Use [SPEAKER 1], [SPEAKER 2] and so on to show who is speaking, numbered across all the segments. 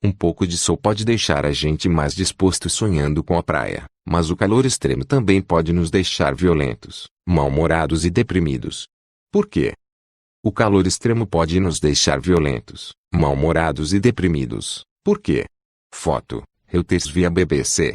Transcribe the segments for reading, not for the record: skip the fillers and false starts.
[SPEAKER 1] Um pouco de sol pode deixar a gente mais disposto sonhando com a praia, mas o calor extremo também pode nos deixar violentos, mal-humorados e deprimidos. Por quê? O calor extremo pode nos deixar violentos, mal-humorados e deprimidos. Por quê? Foto: Reuters via BBC.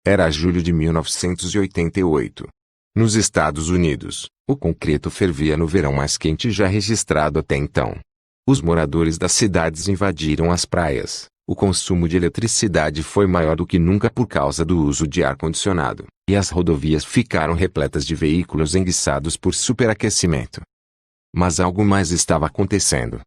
[SPEAKER 1] Era julho de 1988. Nos Estados Unidos, o concreto fervia no verão mais quente já registrado até então. Os moradores das cidades invadiram as praias. O consumo de eletricidade foi maior do que nunca por causa do uso de ar-condicionado, e as rodovias ficaram repletas de veículos enguiçados por superaquecimento. Mas algo mais estava acontecendo.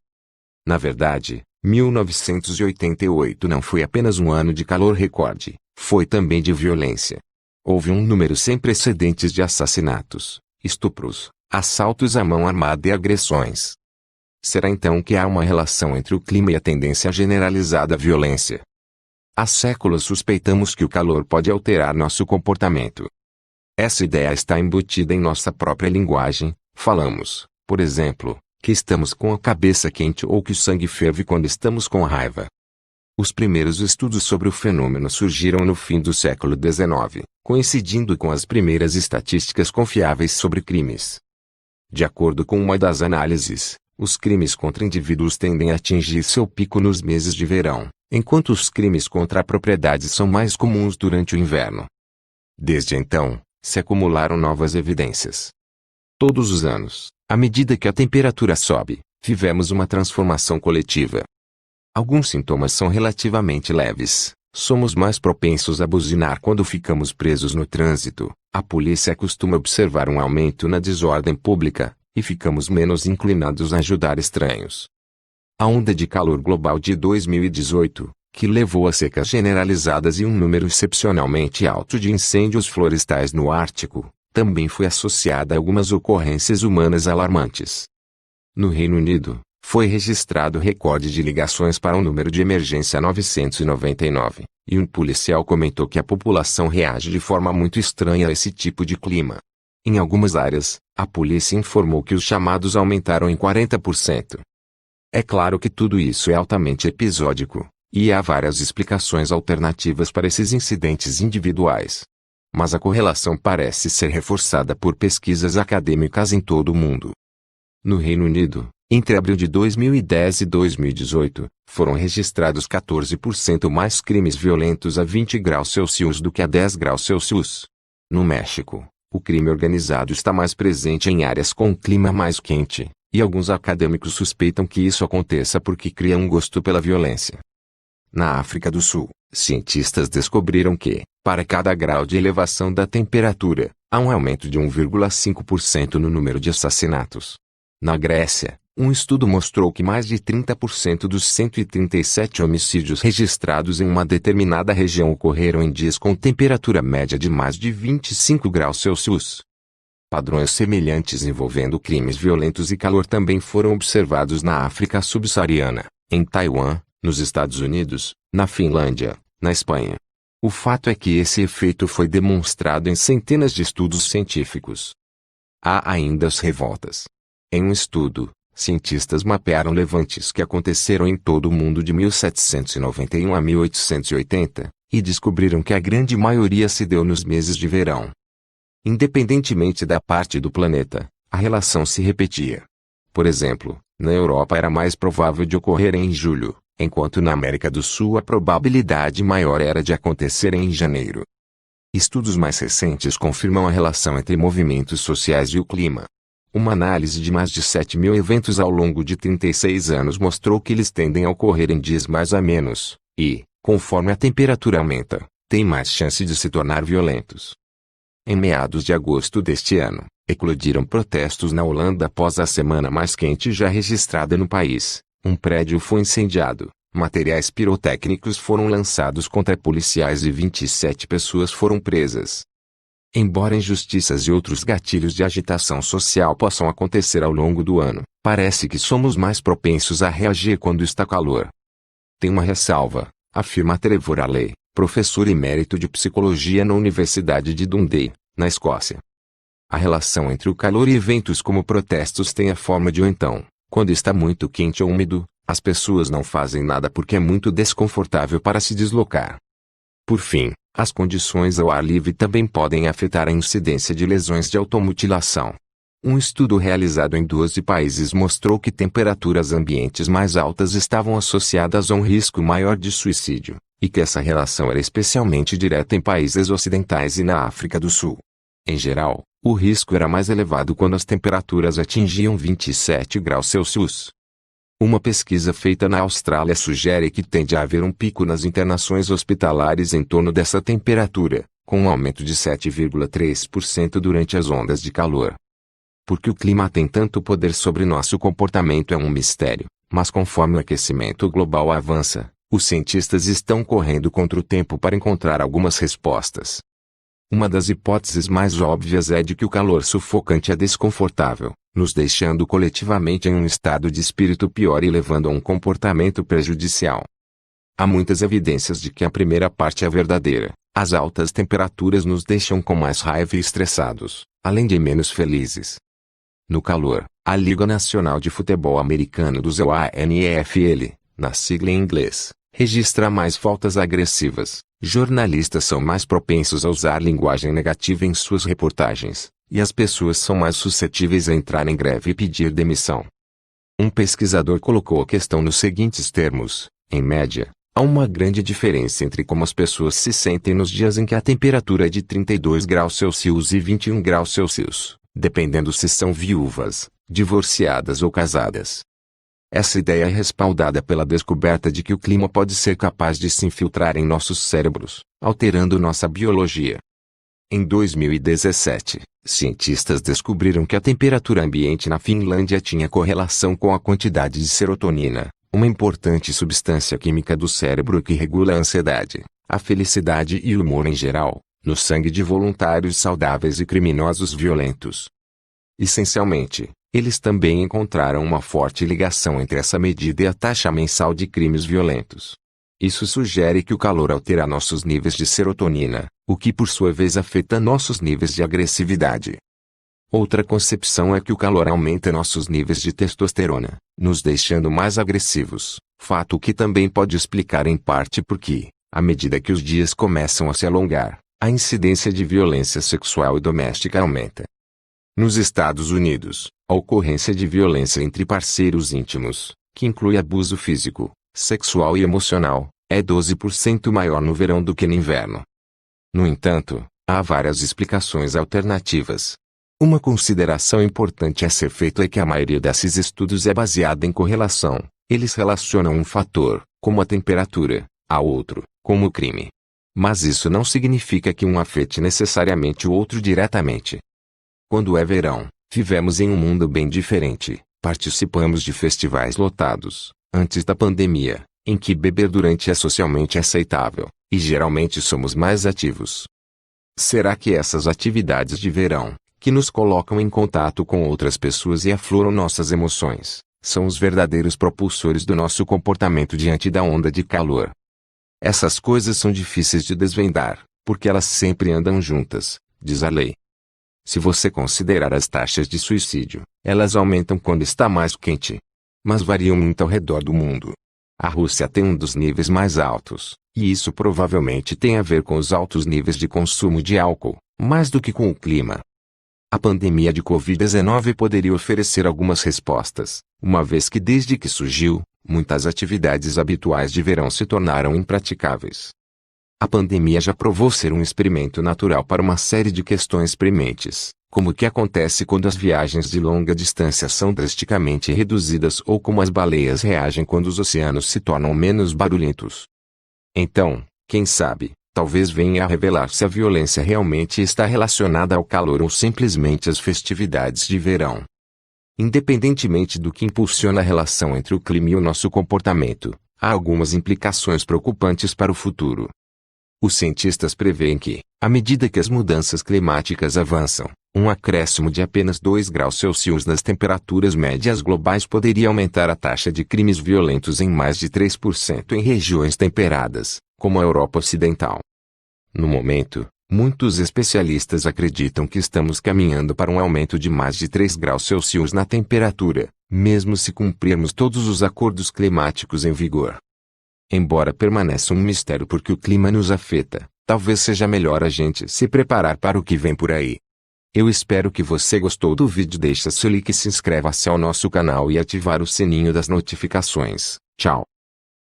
[SPEAKER 1] Na verdade, 1988 não foi apenas um ano de calor recorde, foi também de violência. Houve um número sem precedentes de assassinatos, estupros, assaltos à mão armada e agressões. Será então que há uma relação entre o clima e a tendência generalizada à violência? Há séculos suspeitamos que o calor pode alterar nosso comportamento. Essa ideia está embutida em nossa própria linguagem. Falamos, por exemplo, que estamos com a cabeça quente ou que o sangue ferve quando estamos com raiva. Os primeiros estudos sobre o fenômeno surgiram no fim do século XIX, coincidindo com as primeiras estatísticas confiáveis sobre crimes. De acordo com uma das análises, os crimes contra indivíduos tendem a atingir seu pico nos meses de verão, enquanto os crimes contra a propriedade são mais comuns durante o inverno. Desde então, se acumularam novas evidências. Todos os anos, à medida que a temperatura sobe, vivemos uma transformação coletiva. Alguns sintomas são relativamente leves. Somos mais propensos a buzinar quando ficamos presos no trânsito. A polícia costuma observar um aumento na desordem pública, e ficamos menos inclinados a ajudar estranhos. A onda de calor global de 2018, que levou a secas generalizadas e um número excepcionalmente alto de incêndios florestais no Ártico, também foi associada a algumas ocorrências humanas alarmantes. No Reino Unido, foi registrado recorde de ligações para o número de emergência 999, e um policial comentou que a população reage de forma muito estranha a esse tipo de clima. Em algumas áreas, a polícia informou que os chamados aumentaram em 40%. É claro que tudo isso é altamente episódico, e há várias explicações alternativas para esses incidentes individuais. Mas a correlação parece ser reforçada por pesquisas acadêmicas em todo o mundo. No Reino Unido, entre abril de 2010 e 2018, foram registrados 14% mais crimes violentos a 20 graus Celsius do que a 10 graus Celsius. No México, o crime organizado está mais presente em áreas com clima mais quente, e alguns acadêmicos suspeitam que isso aconteça porque cria um gosto pela violência. Na África do Sul, cientistas descobriram que, para cada grau de elevação da temperatura, há um aumento de 1,5% no número de assassinatos. Na Grécia, um estudo mostrou que mais de 30% dos 137 homicídios registrados em uma determinada região ocorreram em dias com temperatura média de mais de 25 graus Celsius. Padrões semelhantes envolvendo crimes violentos e calor também foram observados na África subsaariana, em Taiwan, nos Estados Unidos, na Finlândia, na Espanha. O fato é que esse efeito foi demonstrado em centenas de estudos científicos. Há ainda as revoltas. Em um estudo, cientistas mapearam levantes que aconteceram em todo o mundo de 1791 a 1880, e descobriram que a grande maioria se deu nos meses de verão. Independentemente da parte do planeta, a relação se repetia. Por exemplo, na Europa era mais provável de ocorrer em julho, enquanto na América do Sul a probabilidade maior era de acontecer em janeiro. Estudos mais recentes confirmam a relação entre movimentos sociais e o clima. Uma análise de mais de 7.000 eventos ao longo de 36 anos mostrou que eles tendem a ocorrer em dias mais amenos, e, conforme a temperatura aumenta, têm mais chance de se tornar violentos. Em meados de agosto deste ano, eclodiram protestos na Holanda após a semana mais quente já registrada no país. Um prédio foi incendiado, materiais pirotécnicos foram lançados contra policiais e 27 pessoas foram presas. Embora injustiças e outros gatilhos de agitação social possam acontecer ao longo do ano, parece que somos mais propensos a reagir quando está calor. Tem uma ressalva, afirma Trevor Alley, professor emérito de psicologia na Universidade de Dundee, na Escócia. A relação entre o calor e eventos como protestos tem a forma de ou então, quando está muito quente ou úmido, As pessoas não fazem nada porque é muito desconfortável para se deslocar. Por fim, as condições ao ar livre também podem afetar a incidência de lesões de automutilação. Um estudo realizado em 12 países mostrou que temperaturas ambientes mais altas estavam associadas a um risco maior de suicídio, e que essa relação era especialmente direta em países ocidentais e na África do Sul. Em geral, o risco era mais elevado quando as temperaturas atingiam 27 graus Celsius. Uma pesquisa feita na Austrália sugere que tende a haver um pico nas internações hospitalares em torno dessa temperatura, com um aumento de 7,3% durante as ondas de calor. Porque o clima tem tanto poder sobre nosso comportamento é um mistério, mas conforme o aquecimento global avança, os cientistas estão correndo contra o tempo para encontrar algumas respostas. Uma das hipóteses mais óbvias é de que o calor sufocante é desconfortável, nos deixando coletivamente em um estado de espírito pior e levando a um comportamento prejudicial. Há muitas evidências de que a primeira parte é verdadeira. As altas temperaturas nos deixam com mais raiva e estressados, além de menos felizes. No calor, a Liga Nacional de Futebol Americano do ANFL, na sigla em inglês, registra mais faltas agressivas. Jornalistas são mais propensos a usar linguagem negativa em suas reportagens, e as pessoas são mais suscetíveis a entrar em greve e pedir demissão. Um pesquisador colocou a questão nos seguintes termos: em média, há uma grande diferença entre como as pessoas se sentem nos dias em que a temperatura é de 32 graus Celsius e 21 graus Celsius, dependendo se são viúvas, divorciadas ou casadas. Essa ideia é respaldada pela descoberta de que o clima pode ser capaz de se infiltrar em nossos cérebros, alterando nossa biologia. Em 2017, cientistas descobriram que a temperatura ambiente na Finlândia tinha correlação com a quantidade de serotonina, uma importante substância química do cérebro que regula a ansiedade, a felicidade e o humor em geral, no sangue de voluntários saudáveis e criminosos violentos. Essencialmente, eles também encontraram uma forte ligação entre essa medida e a taxa mensal de crimes violentos. Isso sugere que o calor altera nossos níveis de serotonina, o que por sua vez afeta nossos níveis de agressividade. Outra concepção é que o calor aumenta nossos níveis de testosterona, nos deixando mais agressivos, fato que também pode explicar em parte porque, à medida que os dias começam a se alongar, a incidência de violência sexual e doméstica aumenta. Nos Estados Unidos, a ocorrência de violência entre parceiros íntimos, que inclui abuso físico, sexual e emocional, é 12% maior no verão do que no inverno. No entanto, há várias explicações alternativas. Uma consideração importante a ser feita é que a maioria desses estudos é baseada em correlação. Eles relacionam um fator, como a temperatura, a outro, como o crime. Mas isso não significa que um afete necessariamente o outro diretamente. Quando é verão, vivemos em um mundo bem diferente. Participamos de festivais lotados, antes da pandemia, em que beber durante é socialmente aceitável, e geralmente somos mais ativos. Será que essas atividades de verão, que nos colocam em contato com outras pessoas e afloram nossas emoções, são os verdadeiros propulsores do nosso comportamento diante da onda de calor? Essas coisas são difíceis de desvendar, porque elas sempre andam juntas, diz a lei. Se você considerar as taxas de suicídio, elas aumentam quando está mais quente. Mas variam muito ao redor do mundo. A Rússia tem um dos níveis mais altos, e isso provavelmente tem a ver com os altos níveis de consumo de álcool, mais do que com o clima. A pandemia de Covid-19 poderia oferecer algumas respostas, uma vez que desde que surgiu, muitas atividades habituais de verão se tornaram impraticáveis. A pandemia já provou ser um experimento natural para uma série de questões prementes, como o que acontece quando as viagens de longa distância são drasticamente reduzidas ou como as baleias reagem quando os oceanos se tornam menos barulhentos. Então, quem sabe, talvez venha a revelar se a violência realmente está relacionada ao calor ou simplesmente às festividades de verão. Independentemente do que impulsiona a relação entre o clima e o nosso comportamento, há algumas implicações preocupantes para o futuro. Os cientistas preveem que, à medida que as mudanças climáticas avançam, um acréscimo de apenas 2 graus Celsius nas temperaturas médias globais poderia aumentar a taxa de crimes violentos em mais de 3% em regiões temperadas, como a Europa Ocidental. No momento, muitos especialistas acreditam que estamos caminhando para um aumento de mais de 3 graus Celsius na temperatura, mesmo se cumprirmos todos os acordos climáticos em vigor. Embora permaneça um mistério porque o clima nos afeta, talvez seja melhor a gente se preparar para o que vem por aí. Eu espero que você gostou do vídeo. Deixa seu like e se inscreva-se ao nosso canal e ativar o sininho das notificações. Tchau.